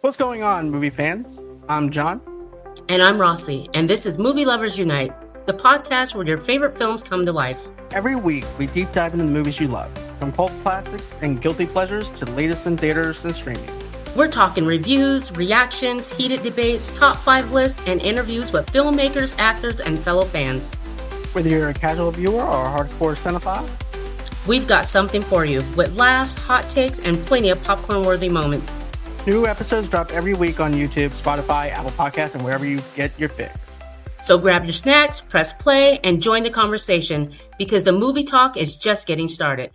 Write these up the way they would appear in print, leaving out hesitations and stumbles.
What's going on, movie fans? I'm John. And I'm Rossi, and this is Movie Lovers Unite, the podcast where your favorite films come to life. Every week, we deep dive into the movies you love, from cult classics and guilty pleasures to the latest in theaters and streaming. We're talking reviews, reactions, heated debates, top 5 lists, and interviews with filmmakers, actors, and fellow fans. Whether you're a casual viewer or a hardcore cinephile, we've got something for you, with laughs, hot takes, and plenty of popcorn-worthy moments. New episodes drop every week on YouTube, Spotify, Apple Podcasts, and wherever you get your fix. So grab your snacks, press play, and join the conversation, because the movie talk is just getting started.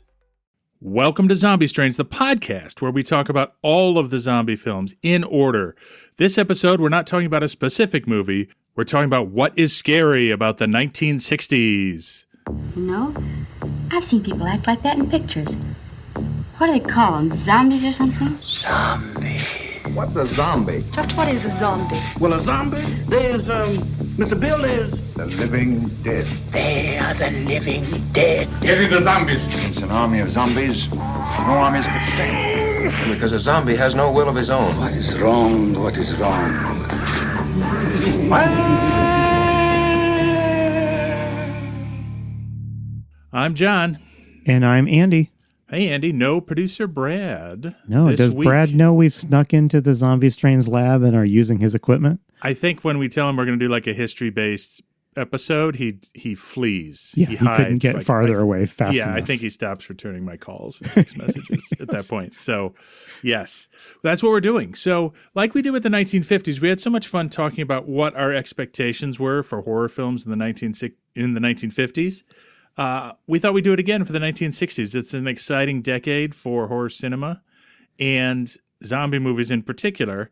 Welcome to Zombie Strains, the podcast where we talk about all of the zombie films in order. This episode, we're not talking about a specific movie. We're talking about what is scary about the 1960s. You know, I've seen people act like that in pictures. What do they call them? Zombies or something? Zombie. What's a zombie? Just what is a zombie? Well, a zombie, there's, Mr. Bill is... The living dead. They are the living dead. Get the zombies. It's an army of zombies. No armies could stand. Because a zombie has no will of his own. What is wrong? What is wrong? I'm John. And I'm Andy. Hey, Andy. No producer Brad. No, does Brad know we've snuck into the Zombie Strains lab and are using his equipment? I think when we tell him we're going to do like a history-based episode, he flees. Yeah, he hides. Couldn't get farther away fast enough. I think he stops returning my calls and text messages at that point. So, yes, that's what we're doing. So, like we did with the 1950s, we had so much fun talking about what our expectations were for horror films in the 1950s. We thought we'd do it again for the 1960s. It's an exciting decade for horror cinema and zombie movies in particular.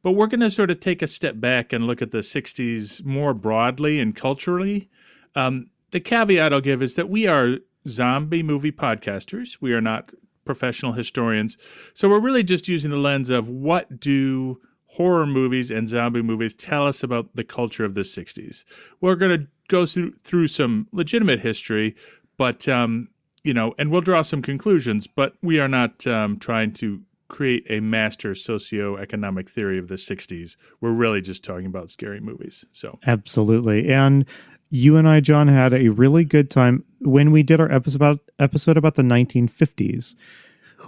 But we're going to sort of take a step back and look at the 60s more broadly and culturally. The caveat I'll give is that we are zombie movie podcasters. We are not professional historians. So we're really just using the lens of what do horror movies and zombie movies tell us about the culture of the 60s. We're going to go through some legitimate history, but, and we'll draw some conclusions, but we are not trying to create a master socioeconomic theory of the 60s. We're really just talking about scary movies. So absolutely. And you and I, John, had a really good time when we did our episode about the 1950s.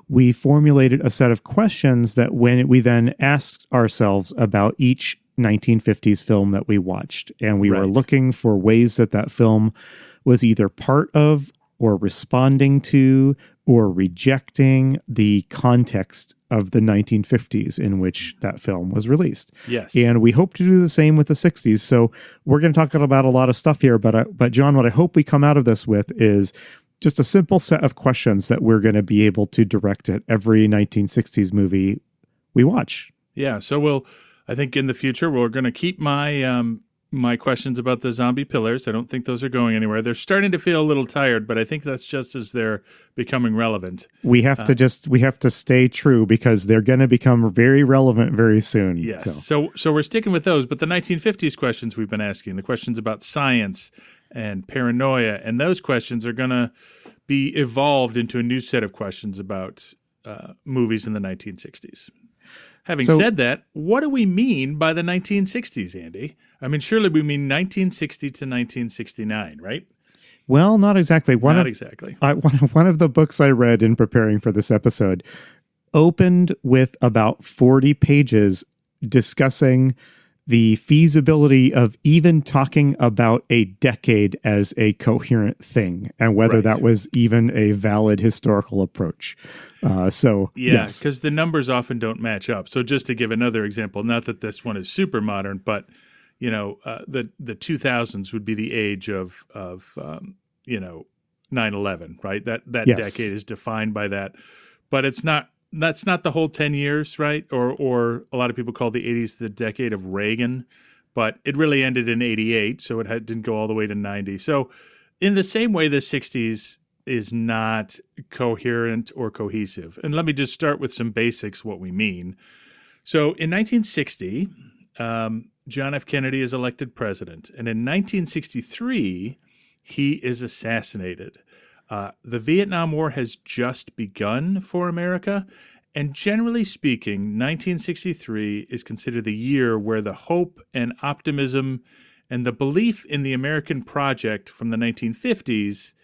We formulated a set of questions that when we then asked ourselves about each 1950s film that we watched. And we were looking for ways that film was either part of or responding to or rejecting the context of the 1950s in which that film was released. Yes. And we hope to do the same with the 60s. So we're going to talk about a lot of stuff here. But John, what I hope we come out of this with is just a simple set of questions that we're going to be able to direct at every 1960s movie we watch. Yeah. So I think in the future, we're going to keep my questions about the zombie pillars. I don't think those are going anywhere. They're starting to feel a little tired, but I think that's just as they're becoming relevant. We have to stay true because they're going to become very relevant very soon. Yes. So we're sticking with those, but the 1950s questions we've been asking, the questions about science and paranoia, and those questions are going to be evolved into a new set of questions about movies in the 1960s. Having said that, what do we mean by the 1960s, Andy? I mean, surely we mean 1960 to 1969, right? Well, not exactly. Not exactly. One of the books I read in preparing for this episode opened with about 40 pages discussing the feasibility of even talking about a decade as a coherent thing and whether that was even a valid historical approach. Yes, because the numbers often don't match up. So just to give another example, not that this one is super modern, but the 2000s would be the age of 9/11, right? That decade is defined by that, but that's not the whole 10 years, right? Or a lot of people call the 80s the decade of Reagan, but it really ended in 88, so it didn't go all the way to 90. So in the same way, the 60s is not coherent or cohesive. And let me just start with some basics, what we mean. So in 1960, John F. Kennedy is elected president. And in 1963, he is assassinated. The Vietnam War has just begun for America, And generally speaking, 1963 is considered the year where the hope and optimism and the belief in the American project from the 1950s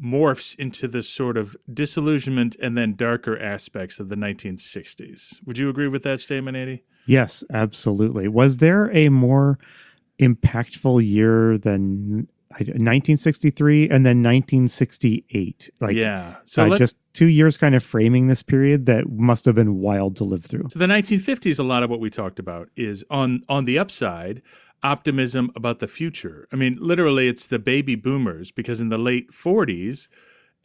morphs into the sort of disillusionment and then darker aspects of the 1960s. Would you agree with that statement, Andy? Yes, absolutely. Was there a more impactful year than 1963 and then 1968? So just 2 years kind of framing this period that must have been wild to live through. So the 1950s, a lot of what we talked about is on the upside, optimism about the future. I mean, literally, it's the baby boomers, because in the late 40s,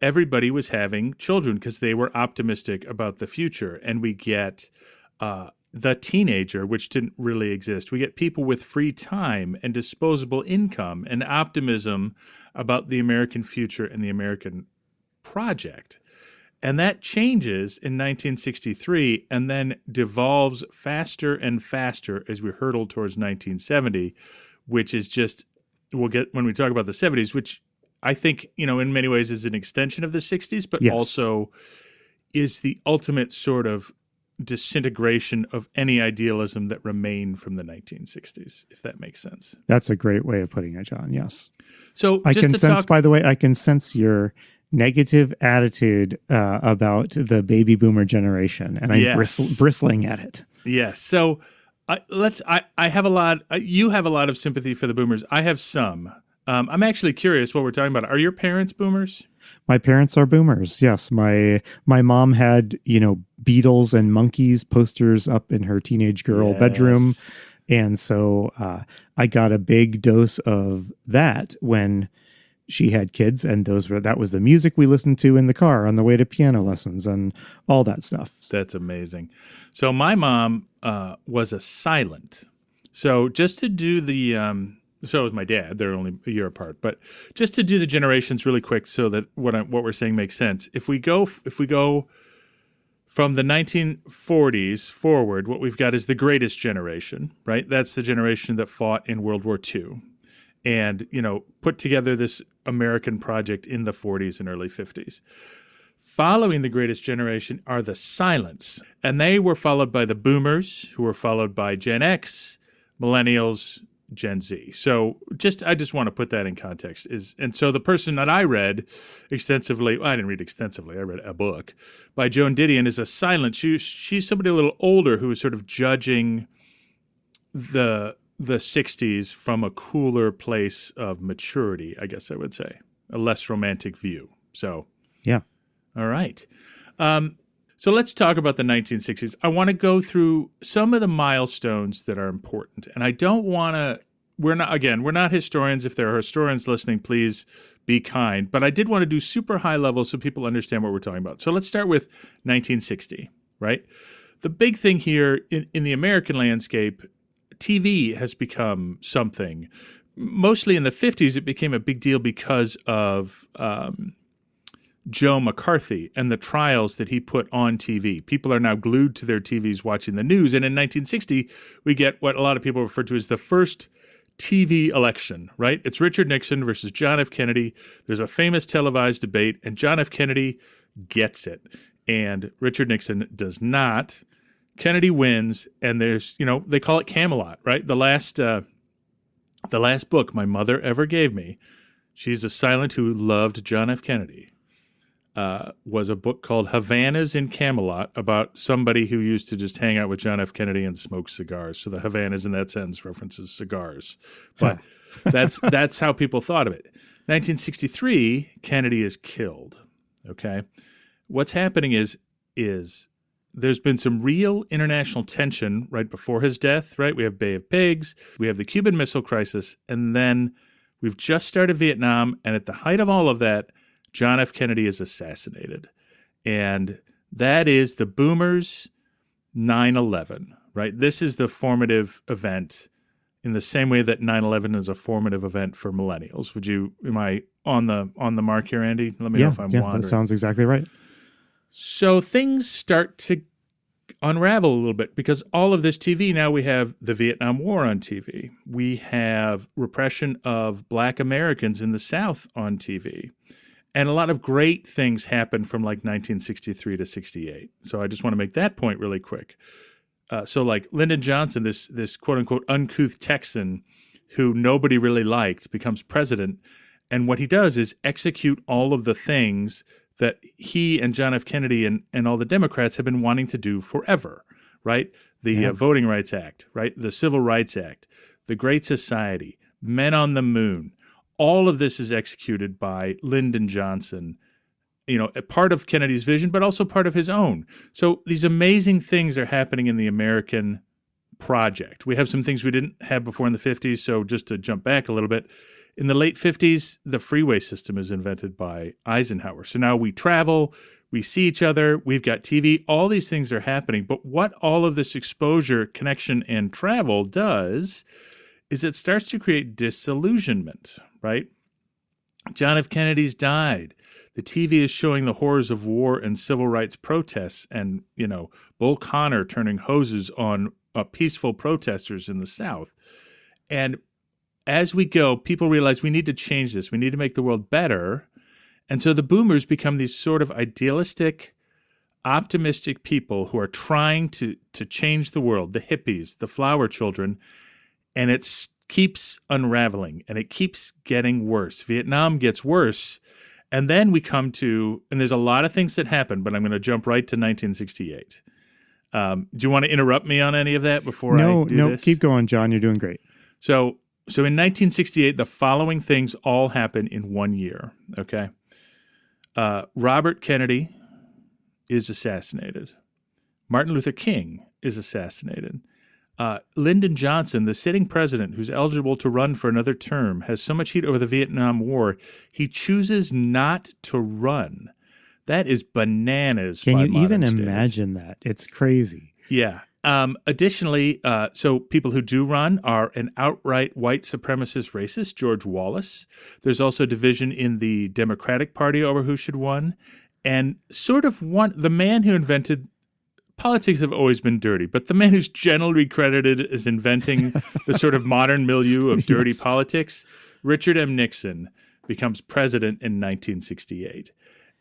everybody was having children because they were optimistic about the future. And we get the teenager, which didn't really exist. We get people with free time and disposable income and optimism about the American future and the American project. And that changes in 1963 and then devolves faster and faster as we hurtle towards 1970, which is just, we'll get when we talk about the 70s, which I think, in many ways is an extension of the 60s, but also is the ultimate sort of disintegration of any idealism that remained from the 1960s, if that makes sense. That's a great way of putting it, John. Yes. So I can sense, by the way, I can sense your negative attitude about the baby boomer generation, and I'm bristling at it. Yes. So I have a lot. You have a lot of sympathy for the boomers. I have some. I'm actually curious what we're talking about. Are your parents boomers? My parents are boomers. Yes. My mom had, Beatles and Monkeys posters up in her teenage girl bedroom. And so I got a big dose of that when she had kids, and that was the music we listened to in the car on the way to piano lessons and all that stuff. That's amazing. So my mom was a silent. So just to do the so was my dad. They're only a year apart, but just to do the generations really quick, so that what we're saying makes sense. If we go from the 1940s forward, what we've got is the greatest generation, right? That's the generation that fought in World War II and, put together this American project in the 40s and early 50s. Following the greatest generation are the silents, and they were followed by the boomers, who were followed by Gen X, millennials, Gen Z. So I just want to put that in context. And so the person that I read extensively, well, I didn't read extensively, I read a book by Joan Didion, is a silent. She's somebody a little older who is sort of judging the 60s from a cooler place of maturity, I guess I would say. A less romantic view. So, yeah. All right. So let's talk about the 1960s. I want to go through some of the milestones that are important. And I don't want to, we're not historians. If there are historians listening, please be kind. But I did want to do super high level so people understand what we're talking about. So let's start with 1960, right? The big thing here in the American landscape, TV has become something. Mostly in the 50s, it became a big deal because of Joe McCarthy and the trials that he put on TV. People are now glued to their TVs watching the news. And in 1960, we get what a lot of people refer to as the first TV election, right? It's Richard Nixon versus John F. Kennedy. There's a famous televised debate, and John F. Kennedy gets it. And Richard Nixon does not. Kennedy wins, and there's, they call it Camelot, right? The last book my mother ever gave me, she's a silent who loved John F. Kennedy, was a book called Havanas in Camelot about somebody who used to just hang out with John F. Kennedy and smoke cigars. So the Havanas in that sentence references cigars. But that's how people thought of it. 1963, Kennedy is killed, okay? What's happening is there's been some real international tension right before his death, right? We have Bay of Pigs, we have the Cuban Missile Crisis, and then we've just started Vietnam, and at the height of all of that, John F. Kennedy is assassinated. And that is the boomers' 9/11, right? This is the formative event in the same way that 9/11 is a formative event for millennials. Am I on the mark here, Andy? Let me know if I'm wandering. That sounds exactly right. So things start to unravel a little bit because all of this TV, now we have the Vietnam War on TV. We have repression of Black Americans in the South on TV. And a lot of great things happened from like 1963 to 68. So I just want to make that point really quick. So like Lyndon Johnson, this quote unquote uncouth Texan who nobody really liked, becomes president. And what he does is execute all of the things that he and John F. Kennedy and all the Democrats have been wanting to do forever, right? The Voting Rights Act, right? The Civil Rights Act, the Great Society, Men on the Moon. All of this is executed by Lyndon Johnson, you know, a part of Kennedy's vision, but also part of his own. So these amazing things are happening in the American project. We have some things we didn't have before in the 50s. So just to jump back a little bit, in the late 50s, the freeway system is invented by Eisenhower. So now we travel, we see each other, we've got TV, all these things are happening. But what all of this exposure, connection, and travel does is it starts to create disillusionment, right? John F. Kennedy's died. The TV is showing the horrors of war and civil rights protests and, you know, Bull Connor turning hoses on peaceful protesters in the South. And as we go, people realize we need to change this. We need to make the world better. And so the boomers become these sort of idealistic, optimistic people who are trying to change the world, the hippies, the flower children. And it keeps unraveling and it keeps getting worse. Vietnam gets worse. And then we come to, and there's a lot of things that happen, but I'm going to jump right to 1968. Do you want to interrupt me on any of that before I do this? No, keep going, John. You're doing great. So in 1968, the following things all happen in 1 year, okay? Robert Kennedy is assassinated. Martin Luther King is assassinated. Lyndon Johnson, the sitting president who's eligible to run for another term, has so much heat over the Vietnam War, he chooses not to run. That is bananas. Can by you even modern imagine that? It's crazy. Yeah. Additionally, so people who do run are an outright white supremacist racist, George Wallace. There's also division in the Democratic Party over who should run. And sort of the man who invented politics have always been dirty, but the man who's generally credited as inventing the sort of modern milieu of dirty politics, Richard M. Nixon, becomes president in 1968.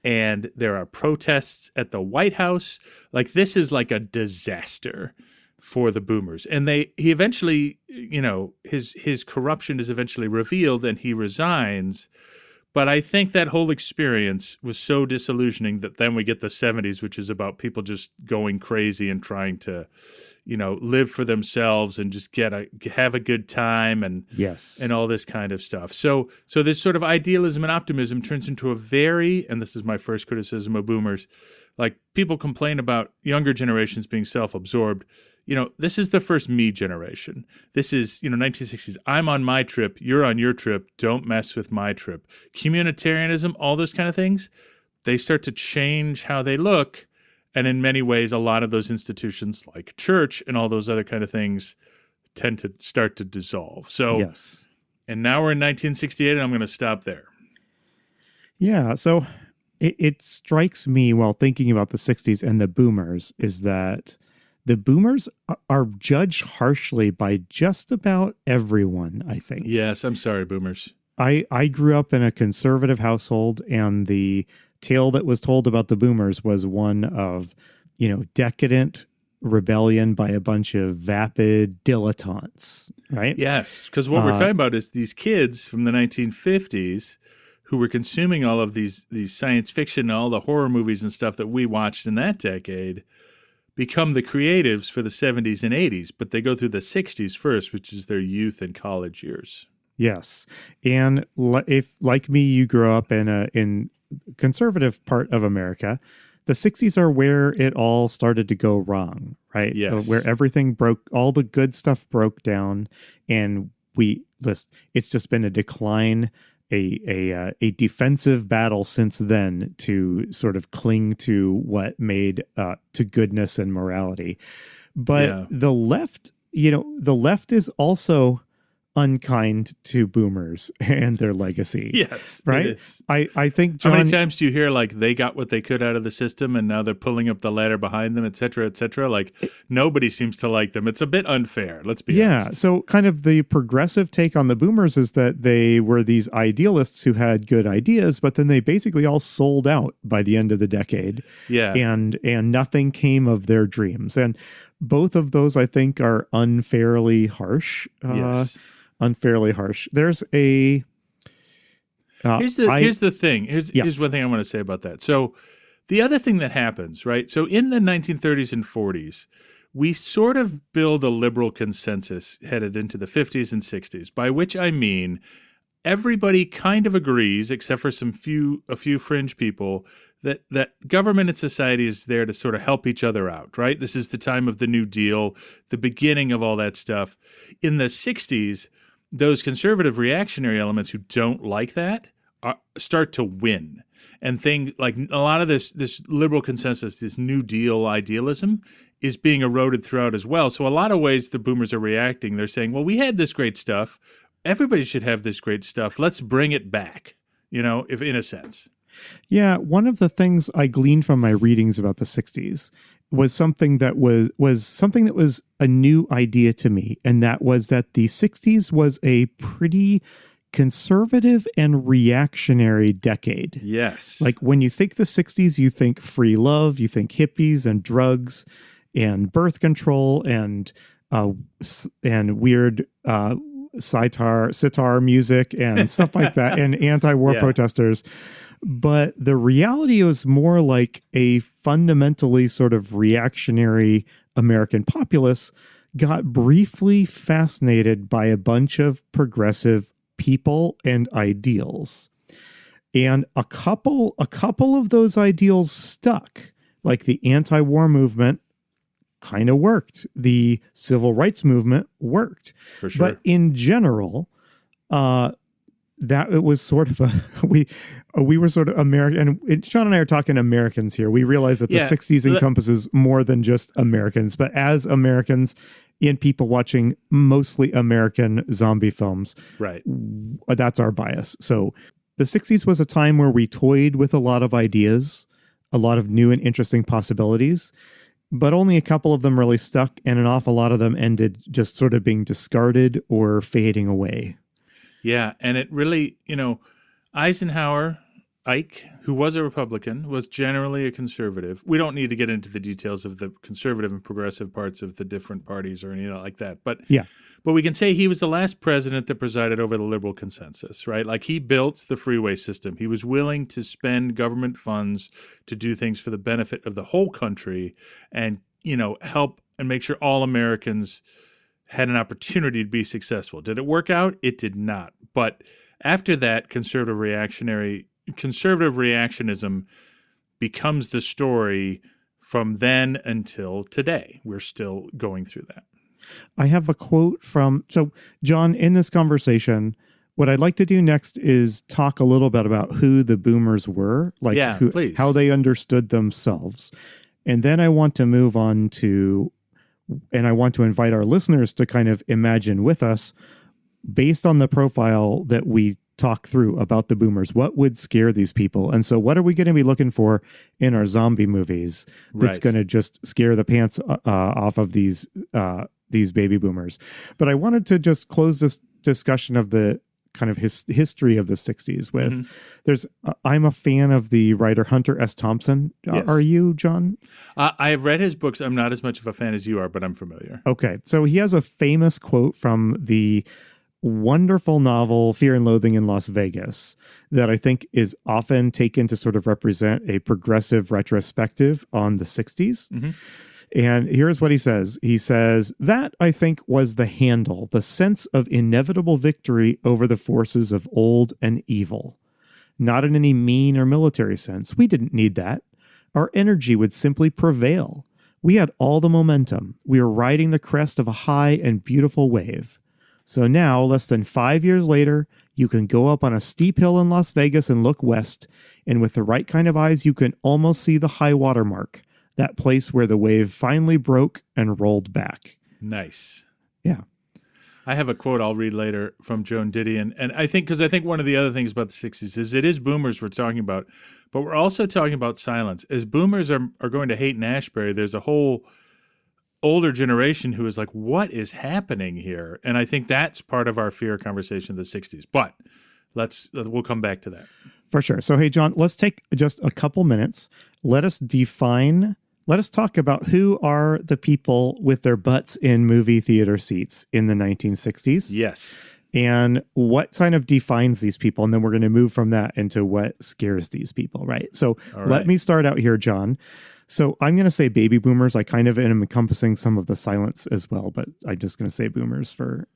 And there are protests at the White House. Like, this is like a disaster for the boomers. And he eventually, you know, his corruption is eventually revealed and he resigns. But I think that whole experience was so disillusioning that then we get the 70s, which is about people just going crazy and trying to, you know, live for themselves and just have a good time and all this kind of stuff. So this sort of idealism and optimism turns into and this is my first criticism of boomers, like people complain about younger generations being self-absorbed. You know, this is the first me generation. This is, you know, 1960s. I'm on my trip. You're on your trip. Don't mess with my trip. Communitarianism, all those kind of things, they start to change how they look. And in many ways, a lot of those institutions like church and all those other kind of things tend to start to dissolve. So, yes. And now we're in 1968, and I'm going to stop there. Yeah. So it strikes me while thinking about the 60s and the boomers is that the boomers are judged harshly by just about everyone, I think. Yes, I'm sorry, boomers. I grew up in a conservative household, and the tale that was told about the boomers was one of, you know, decadent rebellion by a bunch of vapid dilettantes, right? Yes, because what we're talking about is these kids from the 1950s who were consuming all of these science fiction and all the horror movies and stuff that we watched in that decade become the creatives for the 70s and 80s, but they go through the 60s first, which is their youth and college years. Yes. And if, like me, you grow up in conservative part of America, the 60s are where it all started to go wrong, right? Yes. Where everything broke, all the good stuff broke down, and it's just been a decline, a defensive battle since then to sort of cling to what made to goodness and morality. But the left is also unkind to boomers and their legacy. Yes, right. it is. I think, John, how many times do you hear like they got what they could out of the system and now they're pulling up the ladder behind them, et cetera, et cetera? Like nobody seems to like them. It's a bit unfair. Let's be honest. So kind of the progressive take on the boomers is that they were these idealists who had good ideas, but then they basically all sold out by the end of the decade. Yeah. And nothing came of their dreams. And both of those, I think, are unfairly harsh. Yes. Unfairly harsh. There's a here's the thing. Here's one thing I want to say about that. So the other thing that happens, right? So in the 1930s and 40s, we sort of build a liberal consensus headed into the 50s and 60s, by which I mean everybody kind of agrees, except for a few fringe people, that government and society is there to sort of help each other out, right? This is the time of the New Deal, the beginning of all that stuff. In the 60s, those conservative reactionary elements who don't like that start to win. And things like a lot of this liberal consensus, this New Deal idealism is being eroded throughout as well. So a lot of ways the boomers are reacting. They're saying, well, we had this great stuff. Everybody should have this great stuff. Let's bring it back, if in a sense. Yeah, one of the things I gleaned from my readings about the 60s was something that was a new idea to me, and that was that the 60s was a pretty conservative and reactionary decade. Yes. Like when you think the 60s, you think free love, you think hippies and drugs and birth control and weird sitar music and stuff like that and anti-war protesters. But the reality was more like a fundamentally sort of reactionary American populace got briefly fascinated by a bunch of progressive people and ideals. And a couple of those ideals stuck. Like the anti-war movement kind of worked. The civil rights movement worked. For sure. But in general, that it was sort of we were sort of American, and Sean and I are talking Americans here. We realize that the 60s encompasses more than just Americans, but as Americans and people watching mostly American zombie films, right? That's our bias. So the 60s was a time where we toyed with a lot of ideas, a lot of new and interesting possibilities, but only a couple of them really stuck, and an awful lot of them ended just sort of being discarded or fading away. Yeah, and it really, Eisenhower, Ike, who was a Republican, was generally a conservative. We don't need to get into the details of the conservative and progressive parts of the different parties or anything like that. But we can say he was the last president that presided over the liberal consensus, right? Like he built the freeway system. He was willing to spend government funds to do things for the benefit of the whole country and, help and make sure all Americans had an opportunity to be successful. Did it work out? It did not. But after that, conservative reactionism becomes the story from then until today. We're still going through that. I have a quote so John, in this conversation, what I'd like to do next is talk a little bit about who the boomers were, please. How they understood themselves. And then I want to move on and I want to invite our listeners to kind of imagine with us, based on the profile that we talk through about the boomers, what would scare these people? And so what are we going to be looking for in our zombie movies that's going to just scare the pants off of these baby boomers? But I wanted to just close this discussion of the kind of history of the 60s with I'm a fan of the writer Hunter S. Thompson. Yes. Are you, John? I have read his books. I'm not as much of a fan as you are, but I'm familiar. Okay. So he has a famous quote from the wonderful novel Fear and Loathing in Las Vegas that I think is often taken to sort of represent a progressive retrospective on the 60s. Mm-hmm. And here's what he says. He says, that, I think, was the handle, the sense of inevitable victory over the forces of old and evil. Not in any mean or military sense. We didn't need that. Our energy would simply prevail. We had all the momentum. We were riding the crest of a high and beautiful wave. So now, less than 5 years later, you can go up on a steep hill in Las Vegas and look west, and with the right kind of eyes, you can almost see the high water mark. That place where the wave finally broke and rolled back. Nice. Yeah. I have a quote I'll read later from Joan Didion. And I think one of the other things about the 60s is it is boomers we're talking about, but we're also talking about silence. As boomers are going to hate Ashbury, there's a whole older generation who is like, what is happening here? And I think that's part of our fear conversation in the 60s. But we'll come back to that. For sure. So, hey, John, let's take just a couple minutes. Let us talk about who are the people with their butts in movie theater seats in the 1960s. Yes. And what kind of defines these people. And then we're going to move from that into what scares these people, right? So let me start out here, John. So I'm going to say baby boomers. I kind of am encompassing some of the silence as well, but I'm just going to say boomers for...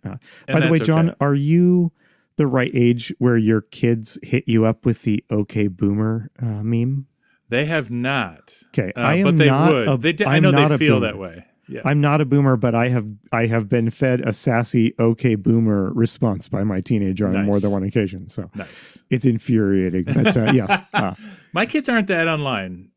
By the way, John, are you the right age where your kids hit you up with the okay boomer meme? They have not. Okay, but they would. I know they feel that way. Yeah. I'm not a boomer, but I have been fed a sassy okay boomer response by my teenager on more than one occasion. So nice. It's infuriating. But yes, my kids aren't that online,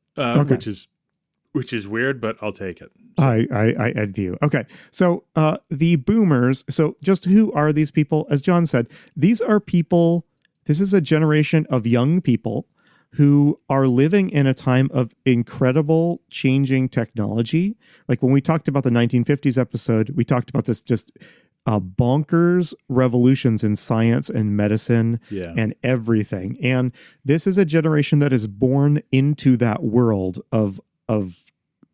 which is weird, but I'll take it. So. I envy you. Okay, so the boomers. So just who are these people? As John said, these are people. This is a generation of young people who are living in a time of incredible changing technology. Like when we talked about the 1950s episode, we talked about this just bonkers revolutions in science and medicine and everything. And this is a generation that is born into that world of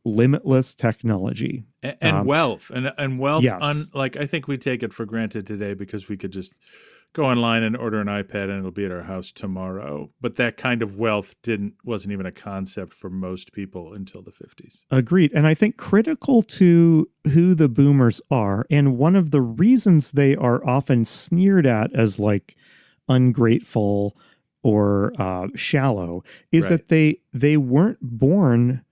limitless technology. And wealth. And wealth, yes. I think we take it for granted today because we could just go online and order an iPad and it'll be at our house tomorrow. But that kind of wealth wasn't even a concept for most people until the 50s. Agreed. And I think critical to who the boomers are, and one of the reasons they are often sneered at as like ungrateful or shallow is that they weren't born,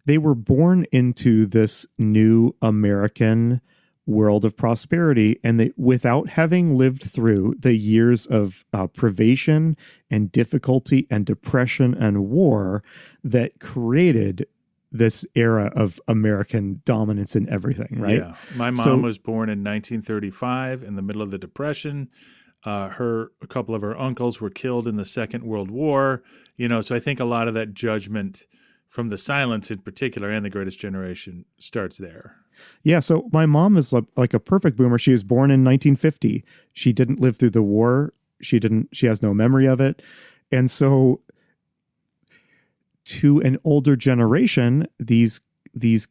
they were born into this new American world of prosperity, and they, without having lived through the years of privation and difficulty and depression and war that created this era of American dominance in everything, right? Yeah. My mom was born in 1935 in the middle of the Depression. A couple of her uncles were killed in the Second World War. So I think a lot of that judgment from the silence in particular and the Greatest Generation starts there. Yeah, so my mom is like a perfect boomer. She was born in 1950. She didn't live through the war. She has no memory of it. And so to an older generation, these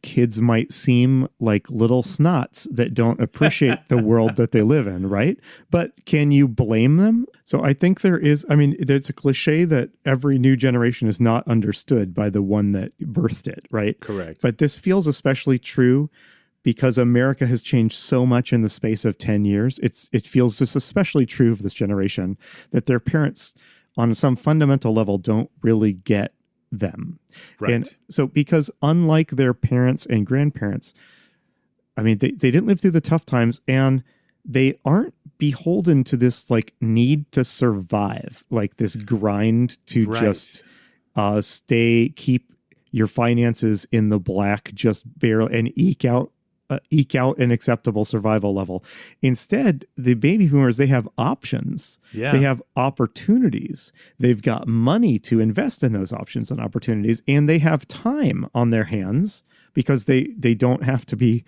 kids might seem like little snots that don't appreciate the world that they live in, right? But can you blame them? So I think there's a cliche that every new generation is not understood by the one that birthed it, right? Correct. But this feels especially true because America has changed so much in the space of 10 years. It feels just especially true of this generation that their parents on some fundamental level don't really get them. Right. And so because unlike their parents and grandparents, they didn't live through the tough times, and they aren't beholden to this like need to survive, like this grind to just keep your finances in the black, just barely, and eke out an acceptable survival level. Instead, the baby boomers, they have options. Yeah. They have opportunities. They've got money to invest in those options and opportunities, and they have time on their hands because they don't have to be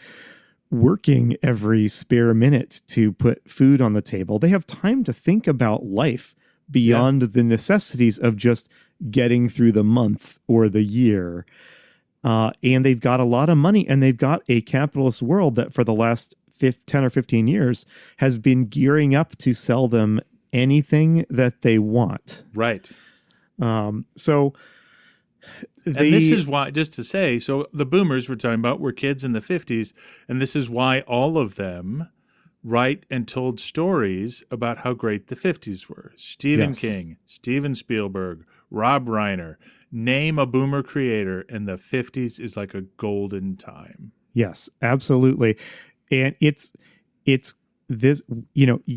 working every spare minute to put food on the table. They have time to think about life beyond the necessities of just getting through the month or the year. And they've got a lot of money, and they've got a capitalist world that for the last 10 or 15 years has been gearing up to sell them anything that they want. Right. So this is why, just to say, so the boomers we're talking about were kids in the 50s, and this is why all of them write and told stories about how great the 50s were. Stephen King, Steven Spielberg, Rob Reiner. Name a boomer creator, and the 50s is like a golden time. Yes, absolutely. And it's this,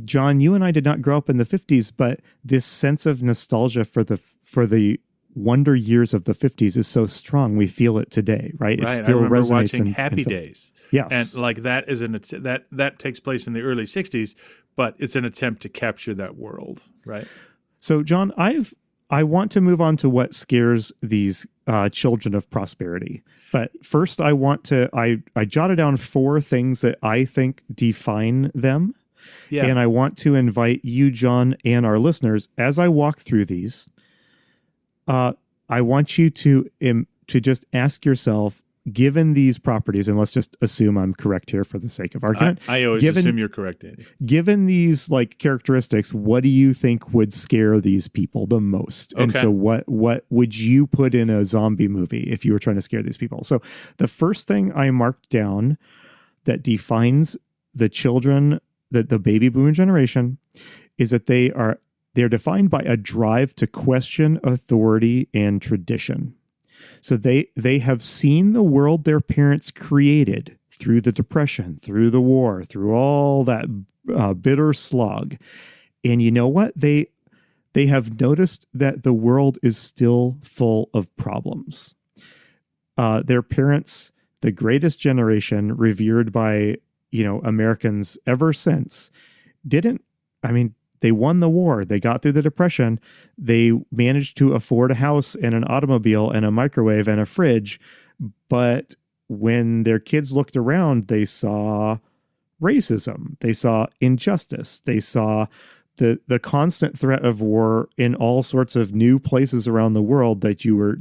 John, you and I did not grow up in the 50s, but this sense of nostalgia for the wonder years of the 50s is so strong. We feel it today, right? It Right. still I remember resonates watching in Happy film. Days. Yes. And like that is that takes place in the early 60s, but it's an attempt to capture that world, right? So, John, I want to move on to what scares these children of prosperity. But first, I jotted down 4 things that I think define them. Yeah. And I want to invite you, John, and our listeners, as I walk through these, I want you to just ask yourself, given these properties, and let's just assume I'm correct here for the sake of argument. I always assume you're correct, Andy. Given these like characteristics, what do you think would scare these people the most? And Okay. so what would you put in a zombie movie if you were trying to scare these people? So the first thing I marked down that defines the children, the baby boomer generation, is that they're defined by a drive to question authority and tradition. So they have seen the world their parents created through the Depression, through the war, through all that bitter slog. And you know what? They have noticed that the world is still full of problems. Their parents, the greatest generation revered by, Americans ever since, they won the war. They got through the Depression. They managed to afford a house and an automobile and a microwave and a fridge. But when their kids looked around, they saw racism. They saw injustice. They saw the constant threat of war in all sorts of new places around the world that you were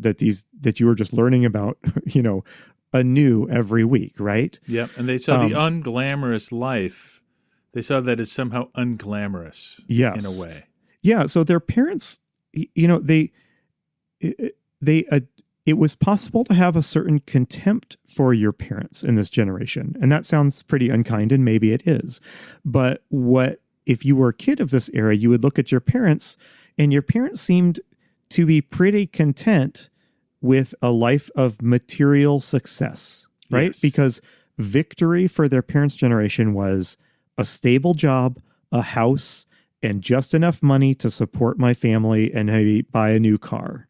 just learning about, anew every week, right? Yep. And they saw the unglamorous life. They saw that as somehow unglamorous, yes, in a way. Yeah. So their parents, it was possible to have a certain contempt for your parents in this generation. And that sounds pretty unkind, and maybe it is. But if you were a kid of this era, you would look at your parents, and your parents seemed to be pretty content with a life of material success, right? Yes. Because victory for their parents' generation was a stable job, a house, and just enough money to support my family and maybe buy a new car.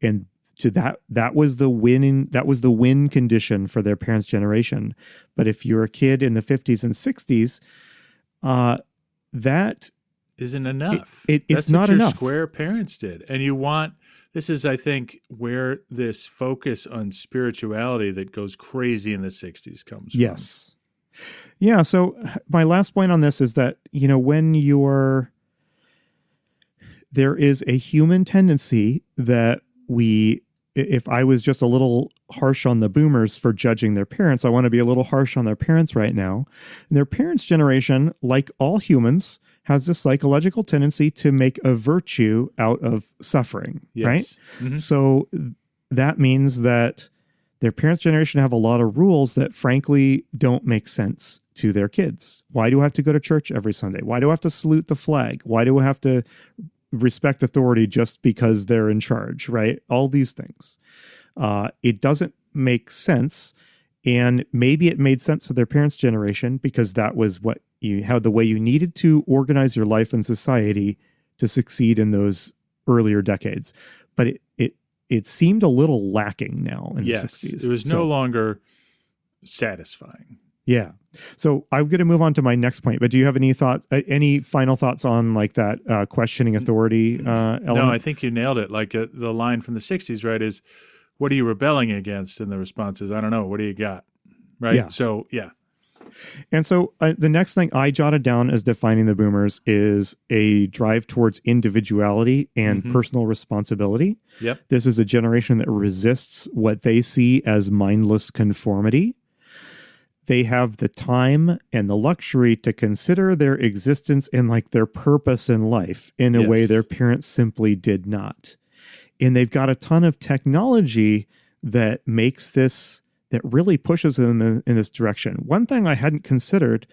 And to that was the win condition for their parents' generation. But if you're a kid in the 50s and 60s, that isn't enough. It's That's not what your enough. square parents did. And this is, I think, where this focus on spirituality that goes crazy in the 60s comes from. Yes. Yeah, so my last point on this is that, there is a human tendency that if I was just a little harsh on the boomers for judging their parents, I want to be a little harsh on their parents right now. And their parents' generation, like all humans, has this psychological tendency to make a virtue out of suffering, Yes. right? Mm-hmm. So that means that their parents' generation have a lot of rules that frankly don't make sense to their kids. Why do I have to go to church every Sunday? Why do I have to salute the flag? Why do I have to respect authority just because they're in charge, right? All these things. It doesn't make sense. And maybe it made sense to their parents' generation because that was what you had, the way you needed to organize your life and society to succeed in those earlier decades. But it seemed a little lacking now in the 60s. It was no longer satisfying. Yeah. So I'm going to move on to my next point, but do you have any final thoughts on like that questioning authority element? No, I think you nailed it. Like the line from the 60s, right, is what are you rebelling against? And the response is, I don't know. What do you got? Right. Yeah. So, yeah. And so the next thing I jotted down as defining the boomers is a drive towards individuality and personal responsibility. Yep. This is a generation that resists what they see as mindless conformity. They have the time and the luxury to consider their existence and like their purpose in life in a way their parents simply did not. And they've got a ton of technology that makes this, that really pushes them in this direction. One thing I hadn't considered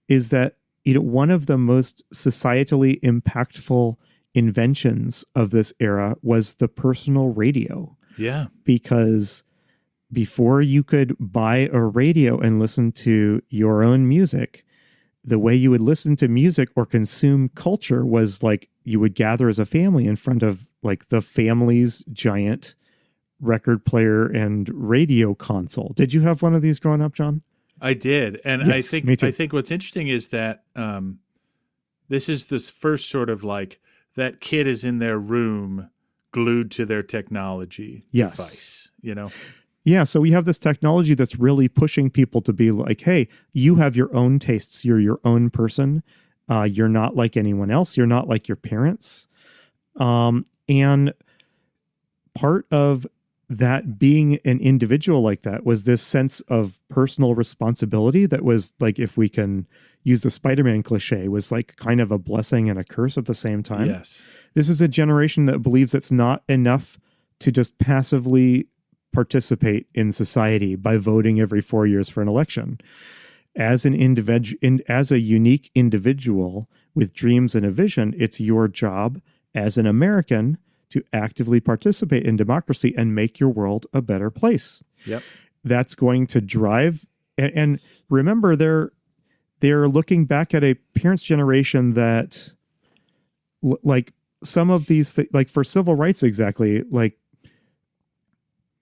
is that, one of the most societally impactful inventions of this era was the personal radio. Yeah. Because before you could buy a radio and listen to your own music, the way you would listen to music or consume culture was like you would gather as a family in front of like the family's giant record player and radio console. Did you have one of these growing up, John? I did. And Yes, me too. I think what's interesting is that this is this first sort of like that kid is in their room glued to their technology device, you know? Yeah, so we have this technology that's really pushing people to be like, hey, you have your own tastes. You're your own person. You're not like anyone else. You're not like your parents. And part of that being an individual like that was this sense of personal responsibility that was like, if we can use the Spider-Man cliche, was like kind of a blessing and a curse at the same time. Yes. This is a generation that believes it's not enough to just passively participate in society by voting every 4 years for an election. As an as a unique individual with dreams and a vision, it's your job as an American to actively participate in democracy and make your world a better place. Yep. That's going to drive, and remember, they're looking back at a parents' generation that, like some of these, like for civil rights, exactly, like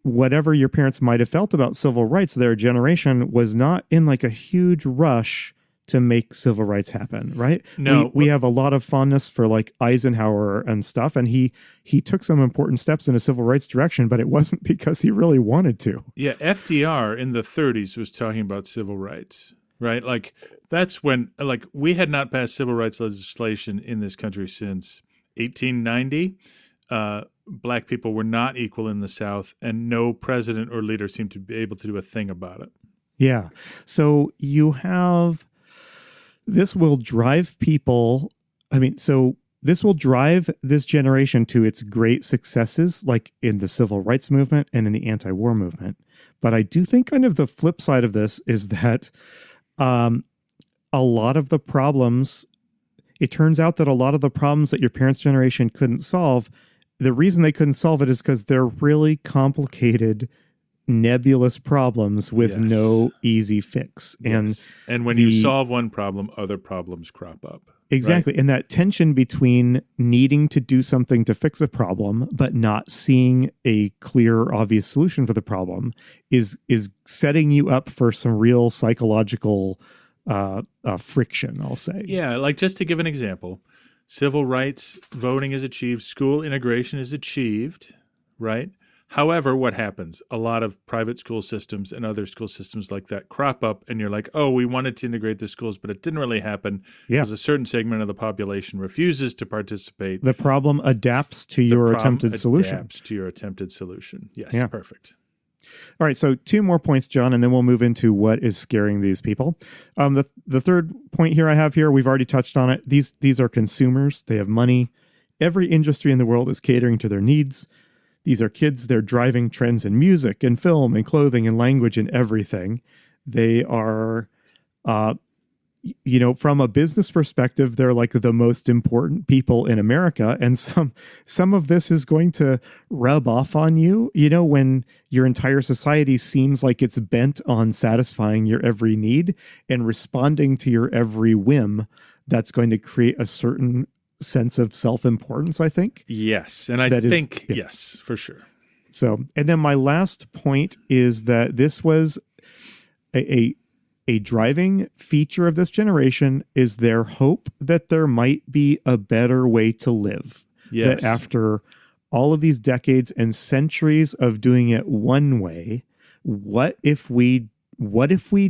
whatever your parents might have felt about civil rights, their generation was not in like a huge rush to make civil rights happen, right? No. We have a lot of fondness for like Eisenhower and stuff, and he took some important steps in a civil rights direction, but it wasn't because he really wanted to. Yeah, FDR in the 30s was talking about civil rights, right? Like that's when, like, we had not passed civil rights legislation in this country since 1890. Black people were not equal in the South, and no president or leader seemed to be able to do a thing about it. Yeah. So you have, this will drive people. I mean, so this will drive this generation to its great successes, like in the civil rights movement and in the anti-war movement. But I do think kind of the flip side of this is that a lot of the problems, it turns out that a lot of the problems that your parents' generation couldn't solve, the reason they couldn't solve it is because they're really complicated, nebulous problems with no easy fix. Yes. And when you solve one problem, other problems crop up. Exactly. Right? And that tension between needing to do something to fix a problem, but not seeing a clear, obvious solution for the problem is setting you up for some real psychological friction, I'll say. Yeah, like just to give an example, civil rights voting is achieved, school integration is achieved, right? However, what happens? A lot of private school systems and other school systems like that crop up, and you're like, oh, we wanted to integrate the schools, but it didn't really happen because a certain segment of the population refuses to participate. The problem adapts to your attempted solution. Adapts to your attempted solution. Yes, perfect. All right, so 2 more points, John, and then we'll move into what is scaring these people. The third point here I have here, we've already touched on it. These are consumers. They have money. Every industry in the world is catering to their needs. These are kids. They're driving trends in music and film and clothing and language and everything. They are, from a business perspective, they're like the most important people in America. And some of this is going to rub off on you, when your entire society seems like it's bent on satisfying your every need and responding to your every whim. That's going to create a certain sense of self-importance, I think. Yes. And I think, yes, for sure. So, and then my last point is that this was a driving feature of this generation is their hope that there might be a better way to live. Yes. That after all of these decades and centuries of doing it one way, what if we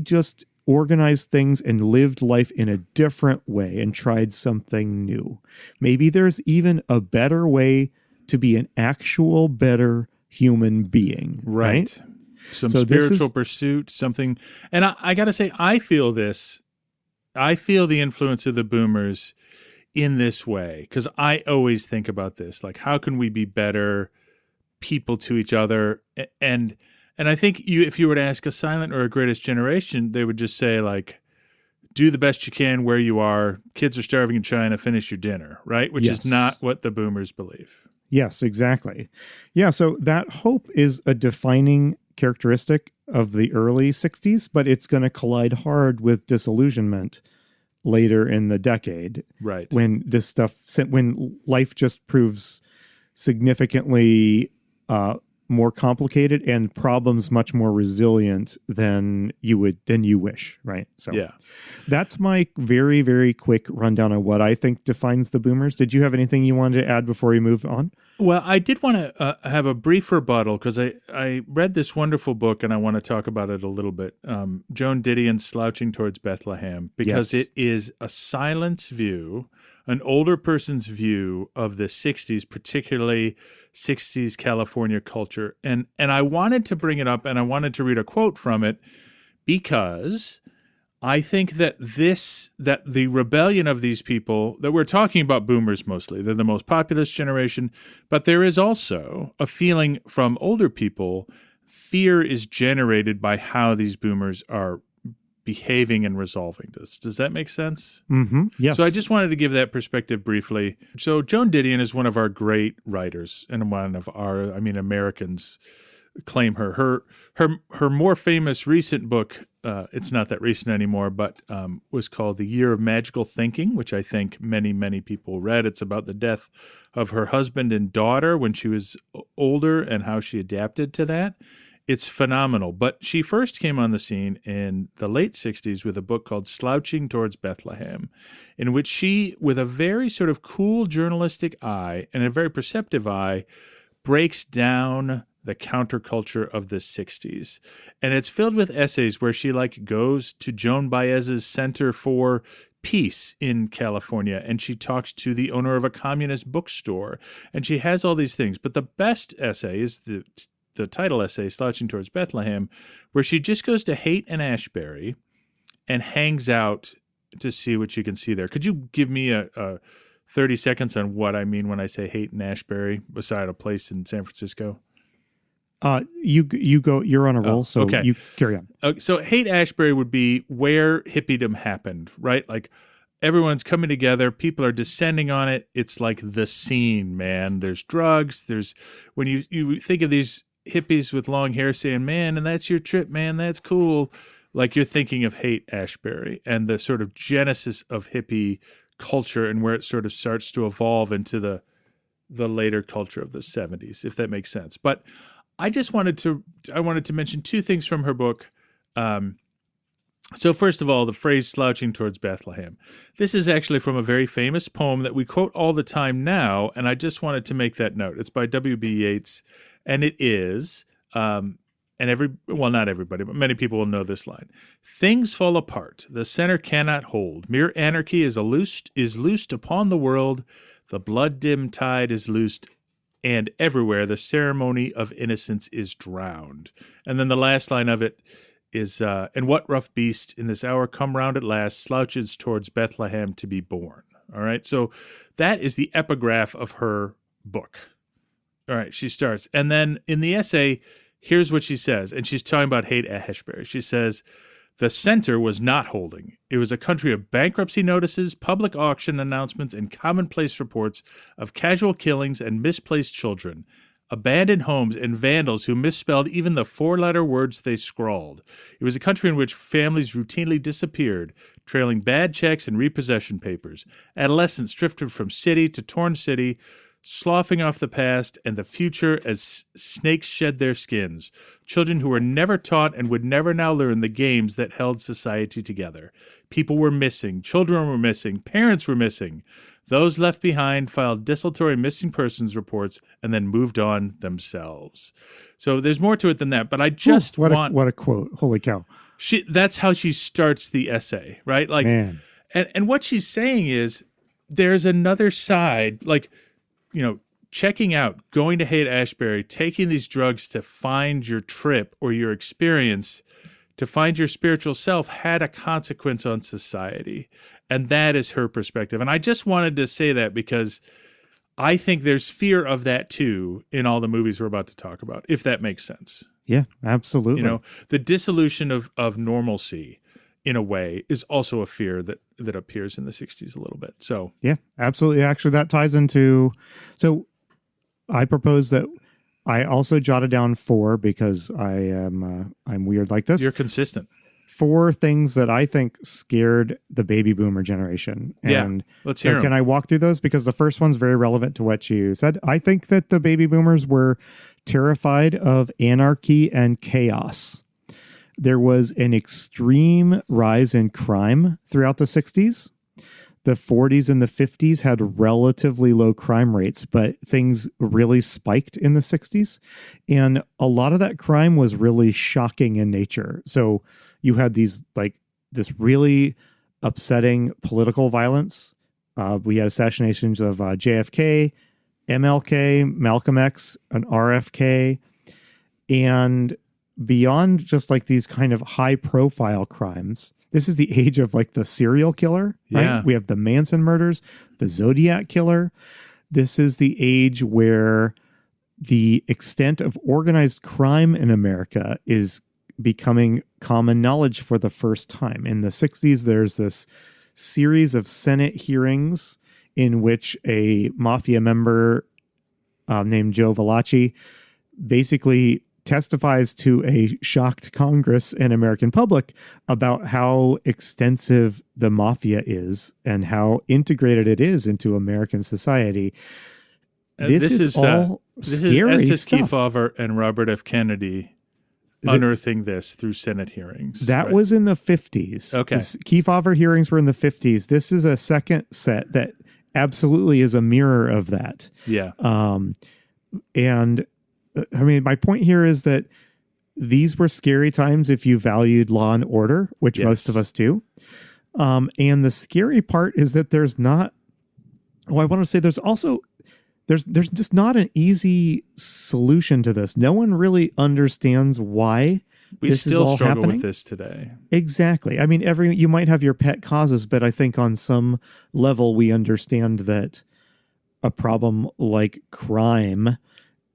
just organized things and lived life in a different way and tried something new? Maybe there's even a better way to be an actual better human being, right? Some spiritual pursuit, something. And I got to say, I feel this. I feel the influence of the boomers in this way, because I always think about this. Like, how can we be better people to each other? And I think if you were to ask a silent or a greatest generation, they would just say, like, do the best you can where you are. Kids are starving in China, finish your dinner, right? Which is not what the boomers believe. Yes, exactly. Yeah, so that hope is a defining characteristic of the early 60s, but it's going to collide hard with disillusionment later in the decade. Right. When life just proves significantly more complicated and problems much more resilient than you wish, right? So Yeah. that's my very, very quick rundown on what I think defines the boomers. Did you have anything you wanted to add before we move on? Well, I did want to have a brief rebuttal because I read this wonderful book and I want to talk about it a little bit. Joan Didion's Slouching Towards Bethlehem, because Yes. it is a silent view, an older person's view of the 60s, particularly 60s California culture. And I wanted to bring it up and I wanted to read a quote from it because I think that the rebellion of these people, that we're talking about boomers mostly, they're the most populous generation, but there is also a feeling from older people, fear is generated by how these boomers are behaving and resolving this. Does that make sense? Mm-hmm. Yes. So I just wanted to give that perspective briefly. So Joan Didion is one of our great writers and one of our, Americans claim her. Her more famous recent book, it's not that recent anymore, but was called The Year of Magical Thinking, which I think many, many people read. It's about the death of her husband and daughter when she was older and how she adapted to that. It's phenomenal. But she first came on the scene in the late 60s with a book called Slouching Towards Bethlehem, in which she, with a very sort of cool journalistic eye and a very perceptive eye, breaks down the counterculture of the 60s. And it's filled with essays where she goes to Joan Baez's Center for Peace in California, and she talks to the owner of a communist bookstore, and she has all these things. But the best essay is the title essay, Slouching Towards Bethlehem, where she just goes to Haight and Ashbury and hangs out to see what she can see there. Could you give me a 30 seconds on what I mean when I say Haight and Ashbury beside a place in San Francisco? You go. You're on a roll, so okay. You carry on. So Haight-Ashbury would be where hippiedom happened, right? Like everyone's coming together, people are descending on it. It's like the scene, man. There's drugs. There's when you think of these hippies with long hair saying, "Man, and that's your trip, man. That's cool." Like you're thinking of Haight-Ashbury and the sort of genesis of hippie culture and where it sort of starts to evolve into the later culture of the 70s, if that makes sense. But I wanted to mention two things from her book. So first of all, the phrase slouching towards Bethlehem. This is actually from a very famous poem that we quote all the time now, and I just wanted to make that note. It's by W.B. Yeats, and it is, not everybody, but many people will know this line. Things fall apart, the center cannot hold. Mere anarchy is loosed upon the world, the blood-dimmed tide is loosed, and everywhere the ceremony of innocence is drowned. And then the last line of it is, and what rough beast in this hour come round at last slouches towards Bethlehem to be born. All right, so that is the epigraph of her book. All right, she starts. And then in the essay, here's what she says, and she's talking about Haight-Ashbury. She says, the center was not holding. It was a country of bankruptcy notices, public auction announcements, and commonplace reports of casual killings and misplaced children, abandoned homes, and vandals who misspelled even the four-letter words they scrawled. It was a country in which families routinely disappeared, trailing bad checks and repossession papers. Adolescents drifted from city to torn city, sloughing off the past and the future as snakes shed their skins. Children who were never taught and would never now learn the games that held society together. People were missing. Children were missing. Parents were missing. Those left behind filed desultory missing persons reports and then moved on themselves. So there's more to it than that, but I just what a quote. Holy cow. That's how she starts the essay, right? Like, man. And what she's saying is there's another side, like, checking out, going to Haight-Ashbury, taking these drugs to find your trip or your experience, to find your spiritual self, had a consequence on society. And that is her perspective. And I just wanted to say that because I think there's fear of that too in all the movies we're about to talk about, if that makes sense. Yeah, absolutely. The dissolution of normalcy in a way is also a fear that appears in the 60s a little bit. So yeah, absolutely. Actually, that ties into, so I propose that I also jotted down 4 because I'm weird like this. You're consistent. 4 things that I think scared the baby boomer generation. And let's hear 'em. Can I walk through those? Because the first one's very relevant to what you said. I think that the baby boomers were terrified of anarchy and chaos. There was an extreme rise in crime throughout the 60s. The 40s and the 50s had relatively low crime rates, but things really spiked in the 60s. And a lot of that crime was really shocking in nature. So you had this really upsetting political violence. We had assassinations of JFK, MLK, Malcolm X, and RFK. And beyond just like these kind of high profile crimes, this is the age of like the serial killer, right? Yeah. We have the Manson murders, the Zodiac killer. This is the age where the extent of organized crime in America is becoming common knowledge for the first time. In the 60s, there's this series of Senate hearings in which a mafia member named Joe Valachi basically testifies to a shocked Congress and American public about how extensive the mafia is and how integrated it is into American society. This is all scary Estes stuff. Kefauver and Robert F. Kennedy unearthing this through Senate hearings. That right? was in the 50s. Okay. Kefauver hearings were in the 50s. This is a second set that absolutely is a mirror of that. Yeah. And I mean, my point here is that these were scary times if you valued law and order, which most of us do. And the scary part is that there's not, I want to say there's also, there's just not an easy solution to this. No one really understands why this is all struggle happening. with this today. Exactly. I mean, you might have your pet causes, but I think on some level we understand that a problem like crime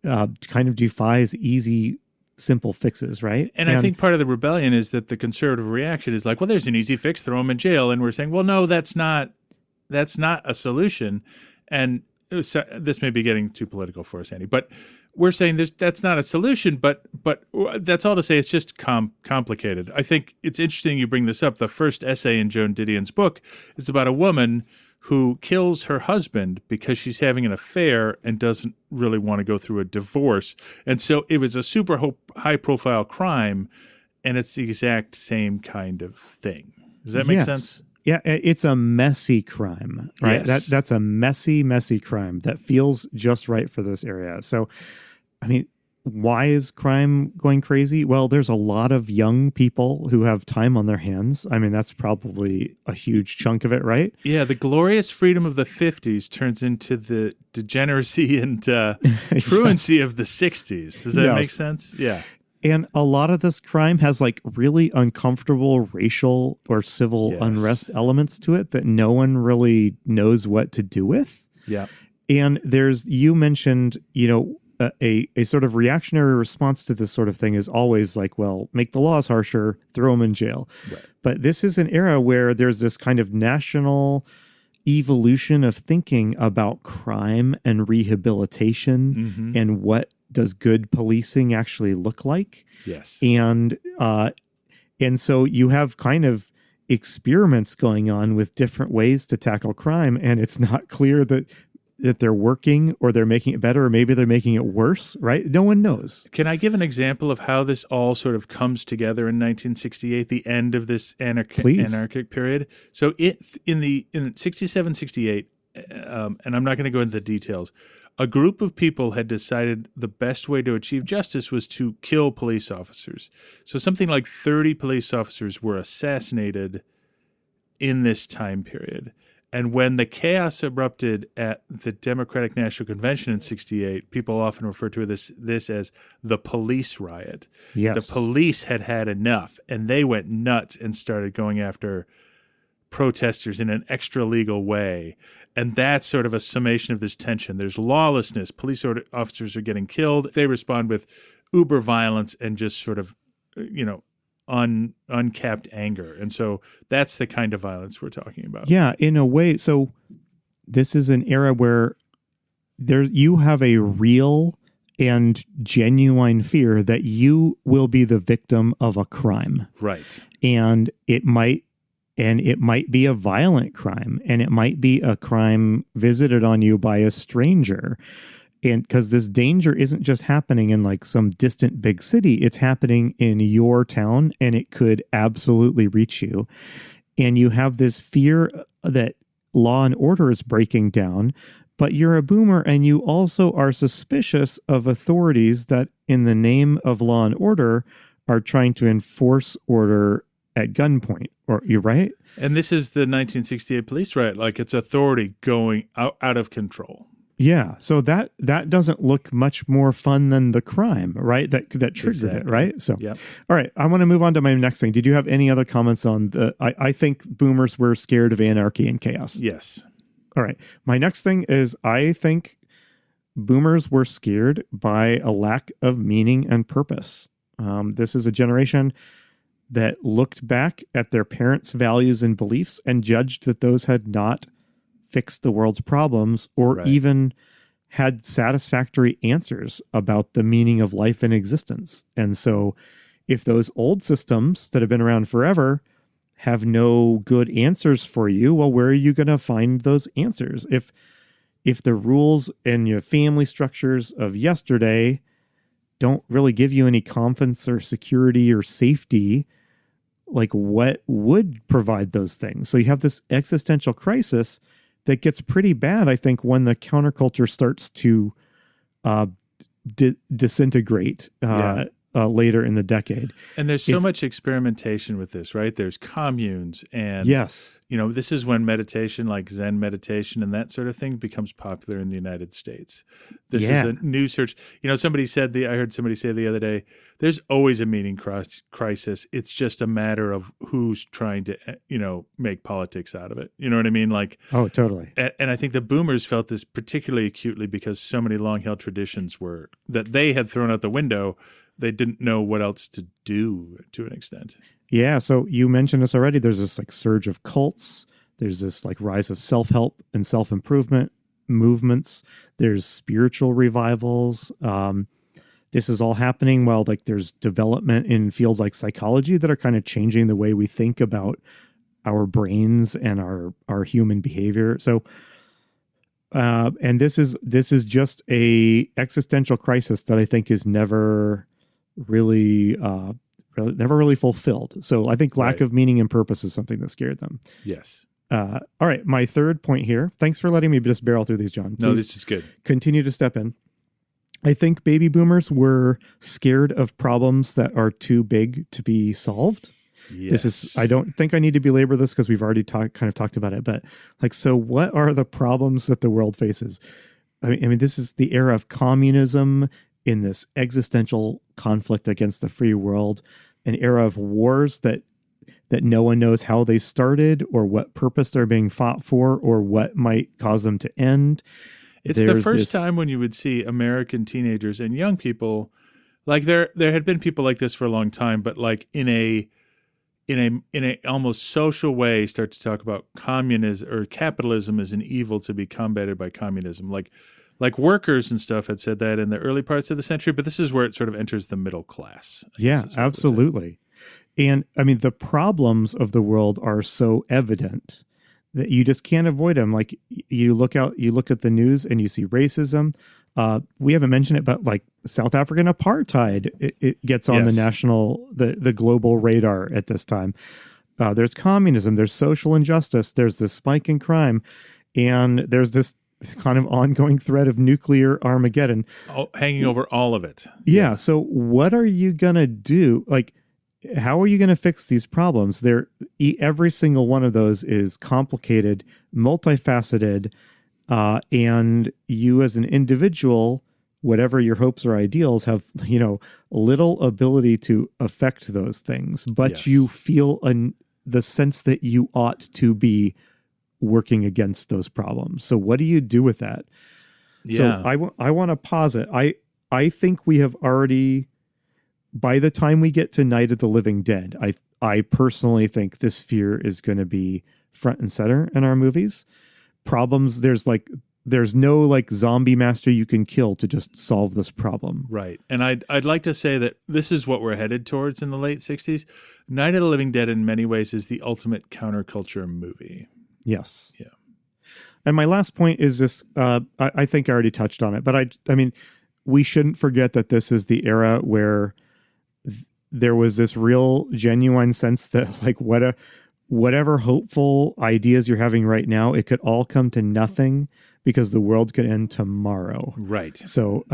kind of defies easy, simple fixes, right? And I think part of the rebellion is that the conservative reaction is like, well, there's an easy fix, throw them in jail. And we're saying, well, no, that's not a solution. And this may be getting too political for us, Andy, but we're saying that's not a solution, but that's all to say it's just complicated. I think it's interesting you bring this up. The first essay in Joan Didion's book is about a woman who kills her husband because she's having an affair and doesn't really want to go through a divorce. And so it was a super high-profile crime, and it's the exact same kind of thing. Does that make sense? Yeah, it's a messy crime, right? Yes. That's a messy crime that feels just right for this area. So, I mean, why is crime going crazy? Well, there's a lot of young people who have time on their hands. I mean, that's probably a huge chunk of it, right? Yeah, the glorious freedom of the 50s turns into the degeneracy and truancy of the 60s. Does that make sense? Yeah. And a lot of this crime has like really uncomfortable racial or civil unrest elements to it that no one really knows what to do with. Yeah. And you mentioned, a sort of reactionary response to this sort of thing is always like, well, make the laws harsher, throw them in jail. Right. But this is an era where there's this kind of national evolution of thinking about crime and rehabilitation and what does good policing actually look like. Yes. And so you have kind of experiments going on with different ways to tackle crime, and it's not clear that they're working or they're making it better, or maybe they're making it worse, right? No one knows. Can I give an example of how this all sort of comes together in 1968, the end of this anarchic period? So in 67, 68, and I'm not going to go into the details, a group of people had decided the best way to achieve justice was to kill police officers. So something like 30 police officers were assassinated in this time period. And when the chaos erupted at the Democratic National Convention in 68, people often refer to this as the police riot. Yes. The police had enough, and they went nuts and started going after protesters in an extra legal way. And that's sort of a summation of this tension. There's lawlessness. Police officers are getting killed. They respond with uber violence and just sort of, uncapped anger. And so that's the kind of violence we're talking about. Yeah, in a way. So this is an era where you have a real and genuine fear that you will be the victim of a crime. Right. And it might be a violent crime, and it might be a crime visited on you by a stranger. And because this danger isn't just happening in like some distant big city, it's happening in your town, and it could absolutely reach you. And you have this fear that law and order is breaking down, but you're a boomer and you also are suspicious of authorities that in the name of law and order are trying to enforce order at gunpoint. Or you're right. And this is the 1968 police riot. Like, it's authority going out of control. Yeah. So that doesn't look much more fun than the crime, right? That triggered it, right? So, yep. All right. I want to move on to my next thing. Did you have any other comments on I think boomers were scared of anarchy and chaos. Yes. All right. My next thing is I think boomers were scared by a lack of meaning and purpose. This is a generation that looked back at their parents' values and beliefs and judged that those had not fixed the world's problems or even had satisfactory answers about the meaning of life and existence. And so if those old systems that have been around forever have no good answers for you, well, where are you going to find those answers? If the rules and your family structures of yesterday don't really give you any confidence or security or safety, like what would provide those things? So you have this existential crisis that gets pretty bad, I think, when the counterculture starts to disintegrate later in the decade. And there's so much experimentation with this, right? There's communes and, yes, this is when meditation, like Zen meditation and that sort of thing, becomes popular in the United States. This is a new search. I heard somebody say the other day, there's always a meaning crisis. It's just a matter of who's trying to, make politics out of it. You know what I mean? Like, oh, totally. And I think the boomers felt this particularly acutely because so many long-held traditions that they had thrown out the window. They didn't know what else to do to an extent. Yeah. So you mentioned this already. There's this like surge of cults. There's this like rise of self-help and self-improvement movements. There's spiritual revivals. This is all happening while like there's development in fields like psychology that are kind of changing the way we think about our brains and our human behavior. So, and this is just a existential crisis that I think is never really fulfilled. So I think lack of meaning and purpose is something that scared them. Yes. All right. My third point here. Thanks for letting me just barrel through these, John. No, this is good. Continue to step in. I think baby boomers were scared of problems that are too big to be solved. Yes. I don't think I need to belabor this because we've already kind of talked about it, but like, so what are the problems that the world faces? I mean, this is the era of communism in this existential conflict against the free world, an era of wars that no one knows how they started or what purpose they're being fought for or what might cause them to end. It's the first time when you would see American teenagers and young people, like there had been people like this for a long time, but like in a almost social way, start to talk about communism or capitalism as an evil to be combated by communism. Like workers and stuff had said that in the early parts of the century, but this is where it sort of enters the middle class. Yeah, absolutely. And I mean, the problems of the world are so evident that you just can't avoid them. Like you look at the news and you see racism. We haven't mentioned it, but like South African apartheid, it gets on the global radar at this time. There's communism, there's social injustice, there's this spike in crime, and there's this kind of ongoing threat of nuclear Armageddon hanging over all of it. Yeah. So what are you gonna do? Like, how are you going to fix these problems? Every single one of those is complicated, multifaceted, and you as an individual, whatever your hopes or ideals, have little ability to affect those things. But you feel the sense that you ought to be working against those problems. So what do you do with that? Yeah. So I want to posit. I think we have already. By the time we get to Night of the Living Dead, I personally think this fear is going to be front and center in our movies. Problems, there's like there's no like zombie master you can kill to just solve this problem. Right. And I'd like to say that this is what we're headed towards in the late 60s. Night of the Living Dead in many ways is the ultimate counterculture movie. Yes. Yeah. And my last point is this, I think I already touched on it, but I mean, we shouldn't forget that this is the era where there was this real genuine sense that like whatever hopeful ideas you're having right now, it could all come to nothing because the world could end tomorrow. Right. So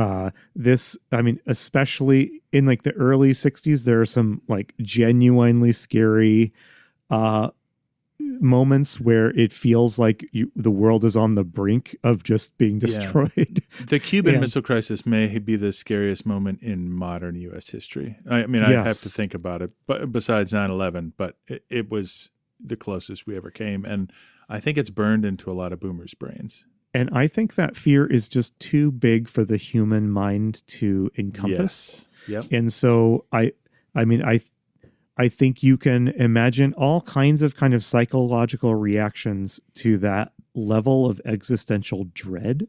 this, I mean, especially in like the early 60s, there are some like genuinely scary moments where it feels like the world is on the brink of just being destroyed. Yeah. The Cuban Missile Crisis may be the scariest moment in modern U.S. history. I mean, I have to think about it, but besides 9/11, but it was the closest we ever came. And I think it's burned into a lot of boomers' brains. And I think that fear is just too big for the human mind to encompass. Yes. Yep. And so I think you can imagine all kinds of kind of psychological reactions to that level of existential dread.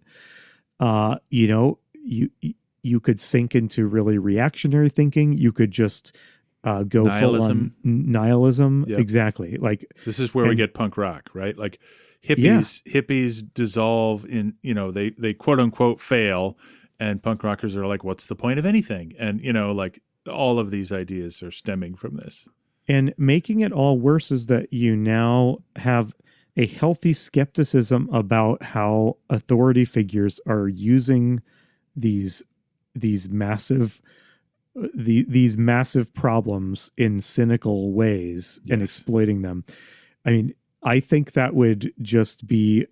You know, you could sink into really reactionary thinking. You could just go full on nihilism. Yep. Exactly. Like this is where we get punk rock, right? Like hippies dissolve in, you know, they quote unquote fail, and punk rockers are like, what's the point of anything? And, you know, like all of these ideas are stemming from this. And making it all worse is that you now have a healthy skepticism about how authority figures are using these massive problems in cynical ways and exploiting them. I mean, I think that would just do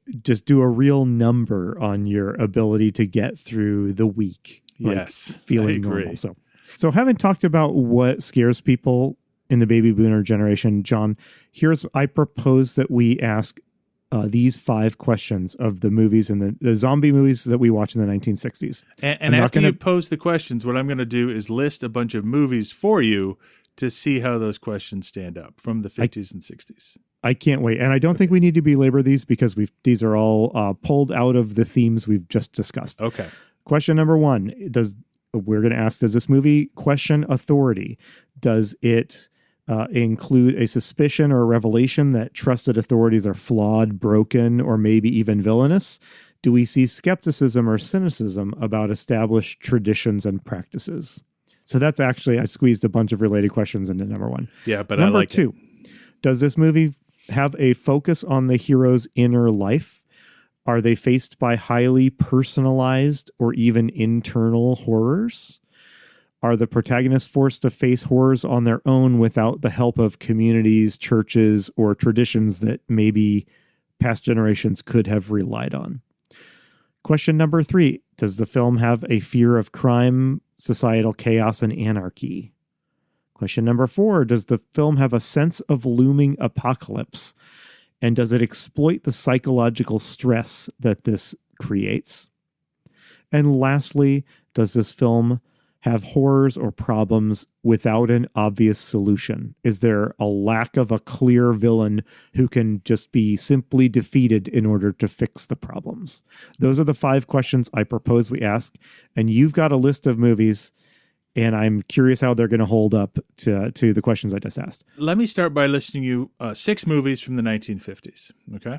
a real number on your ability to get through the week. Yes, feeling I agree. normal. So having talked about what scares people in the baby boomer generation, John, I propose that we ask these 5 questions of the movies and the zombie movies that we watch in the 1960s. And after you pose the questions, what I'm going to do is list a bunch of movies for you to see how those questions stand up from the 50s and 60s. I can't wait. And I don't think we need to belabor these because these are all pulled out of the themes we've just discussed. Okay. Question number 1, we're going to ask, does this movie question authority? Does it include a suspicion or a revelation that trusted authorities are flawed, broken, or maybe even villainous? Do we see skepticism or cynicism about established traditions and practices? So that's actually, I squeezed a bunch of related questions into number 1. Yeah, but number I like 2, does this movie have a focus on the hero's inner life? Are they faced by highly personalized or even internal horrors? Are the protagonists forced to face horrors on their own without the help of communities, churches, or traditions that maybe past generations could have relied on? Question number 3, does the film have a fear of crime, societal chaos, and anarchy? Question number 4, does the film have a sense of looming apocalypse? And does it exploit the psychological stress that this creates? And lastly, does this film have horrors or problems without an obvious solution? Is there a lack of a clear villain who can just be simply defeated in order to fix the problems? Those are the 5 questions I propose we ask. And you've got a list of movies, and I'm curious how they're going to hold up to the questions I just asked. Let me start by listing you 6 movies from the 1950s, okay?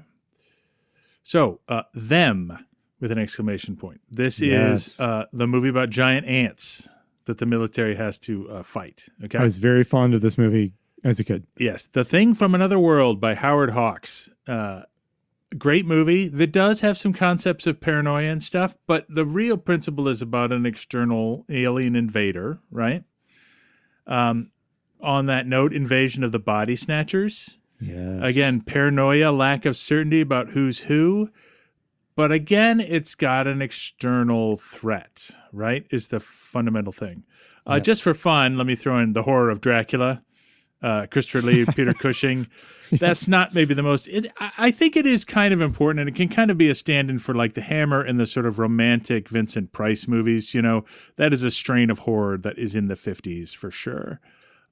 So, Them, with an exclamation point. This is the movie about giant ants that the military has to fight, okay? I was very fond of this movie as a kid. Yes. The Thing from Another World by Howard Hawks. Great movie that does have some concepts of paranoia and stuff, but the real principle is about an external alien invader, right? On that note, Invasion of the Body Snatchers. Yes. Again, paranoia, lack of certainty about who's who. But again, it's got an external threat, right? Is the fundamental thing. Yes. Just for fun, let me throw in The Horror of Dracula. Christopher Lee, Peter Cushing. That's not maybe the most... I think it is kind of important, and it can kind of be a stand-in for like The Hammer and the sort of romantic Vincent Price movies. You know, that is a strain of horror that is in the 50s for sure.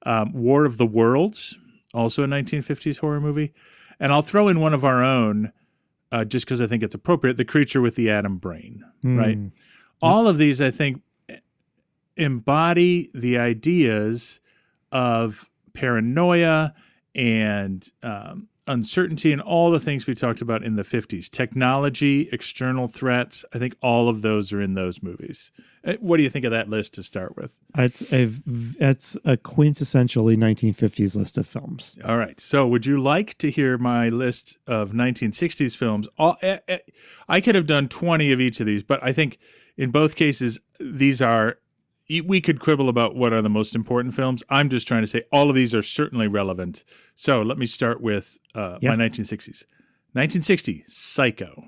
War of the Worlds, also a 1950s horror movie. And I'll throw in one of our own, just because I think it's appropriate, The Creature with the Atom Brain, right? All of these, I think, embody the ideas of paranoia and uncertainty and all the things we talked about in the 50s. Technology, external threats, I think all of those are in those movies. What do you think of that list to start with? It's a quintessentially 1950s list of films. All right. So would you like to hear my list of 1960s films? I could have done 20 of each of these, but I think in both cases, we could quibble about what are the most important films. I'm just trying to say all of these are certainly relevant. So let me start with my 1960s. 1960, Psycho.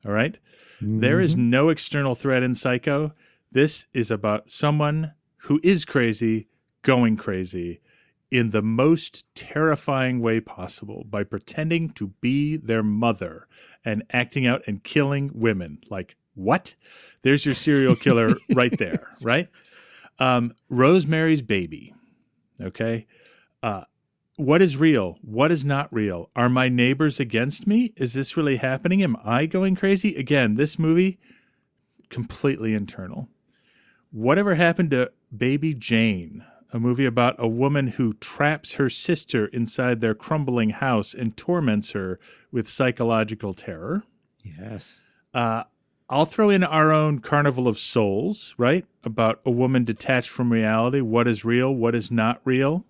All right? There is no external threat in Psycho. This is about someone who is crazy going crazy in the most terrifying way possible by pretending to be their mother and acting out and killing women. Like, what? There's your serial killer right there, right? Rosemary's Baby. Okay. What is real? What is not real? Are my neighbors against me? Is this really happening? Am I going crazy? Again, this movie, completely internal. Whatever happened to Baby Jane? A movie about a woman who traps her sister inside their crumbling house and torments her with psychological terror. Yes. I'll throw in our own Carnival of Souls, right? About a woman detached from reality. What is real? What is not real?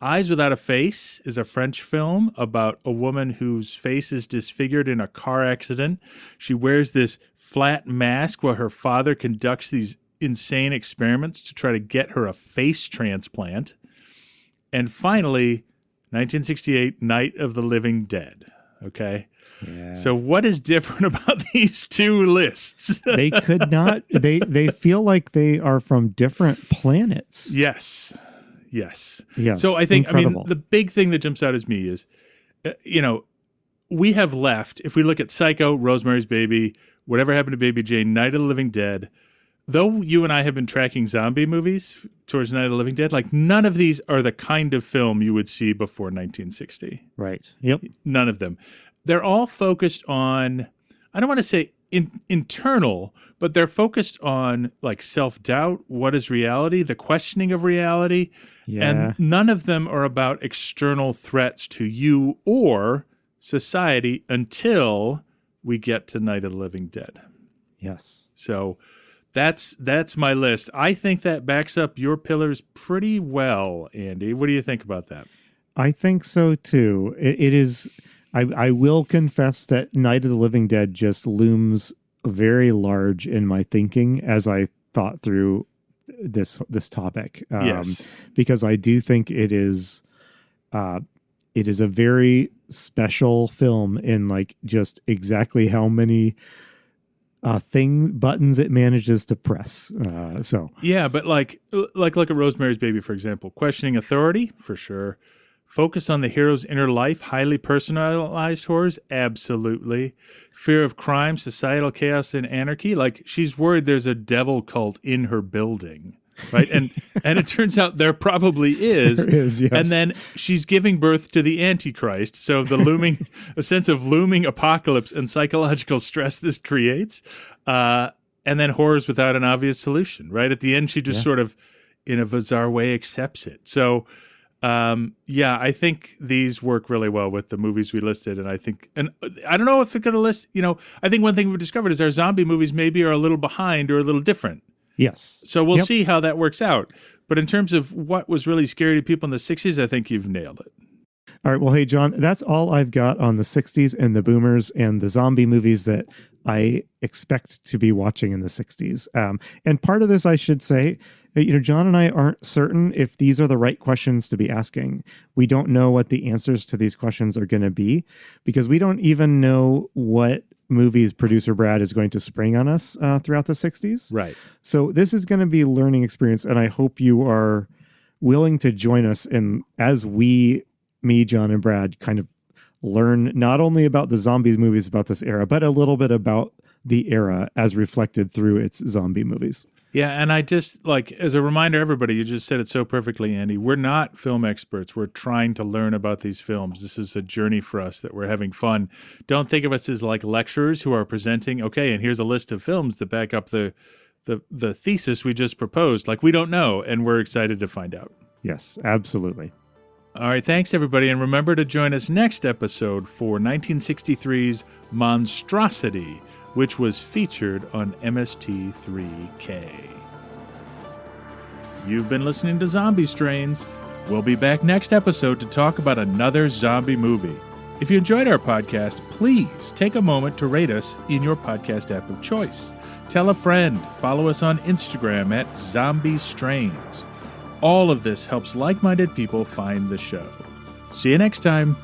Eyes Without a Face is a French film about a woman whose face is disfigured in a car accident. She wears this flat mask while her father conducts these insane experiments to try to get her a face transplant. And finally, 1968, Night of the Living Dead. Okay. Yeah. So what is different about these two lists? They could not, they feel like they are from different planets. Yes. Yes. So I think, incredible. the big thing that jumps out at me is, we have left, if we look at Psycho, Rosemary's Baby, Whatever Happened to Baby Jane, Night of the Living Dead, though you and I have been tracking zombie movies towards Night of the Living Dead, like none of these are the kind of film you would see before 1960. Right. Yep. None of them. They're all focused on, I don't want to say internal, but they're focused on like self-doubt, what is reality, the questioning of reality, and none of them are about external threats to you or society until we get to Night of the Living Dead. Yes. So that's my list. I think that backs up your pillars pretty well, Andy. What do you think about that? I think so too. It is. I will confess that Night of the Living Dead just looms very large in my thinking as I thought through this topic. Yes. Because I do think it is a very special film in like just exactly how many buttons it manages to press. Yeah, but like look at Rosemary's Baby, for example. Questioning authority, for sure. Focus on the hero's inner life, highly personalized horrors, absolutely. Fear of crime, societal chaos, and anarchy. Like she's worried there's a devil cult in her building, right? And it turns out there probably is. There is, yes. And then she's giving birth to the Antichrist. So a sense of looming apocalypse and psychological stress this creates. And then horrors without an obvious solution, right? At the end, she just sort of, in a bizarre way, accepts it. So, I think these work really well with the movies we listed. And I don't know if it's going to list, I think one thing we've discovered is our zombie movies maybe are a little behind or a little different. Yes. So we'll see how that works out. But in terms of what was really scary to people in the 60s, I think you've nailed it. All right. Well, hey, John, that's all I've got on the 60s and the boomers and the zombie movies that I expect to be watching in the 60s. And part of this, I should say, John and I aren't certain if these are the right questions to be asking. We don't know what the answers to these questions are going to be because we don't even know what movies producer Brad is going to spring on us throughout the 60s. Right. So this is going to be a learning experience, and I hope you are willing to join us in as me, John, and Brad kind of learn not only about the zombies movies about this era, but a little bit about the era as reflected through its zombie movies. Yeah, and I just, like, as a reminder, everybody, you just said it so perfectly, Andy. We're not film experts. We're trying to learn about these films. This is a journey for us that we're having fun. Don't think of us as like lecturers who are presenting, okay, and here's a list of films that back up the thesis we just proposed. Like, we don't know, and we're excited to find out. Yes, absolutely. All right, thanks, everybody. And remember to join us next episode for 1963's Monstrosity, which was featured on MST3K. You've been listening to Zombie Strains. We'll be back next episode to talk about another zombie movie. If you enjoyed our podcast, please take a moment to rate us in your podcast app of choice. Tell a friend. Follow us on Instagram at zombiestrains. All of this helps like-minded people find the show. See you next time.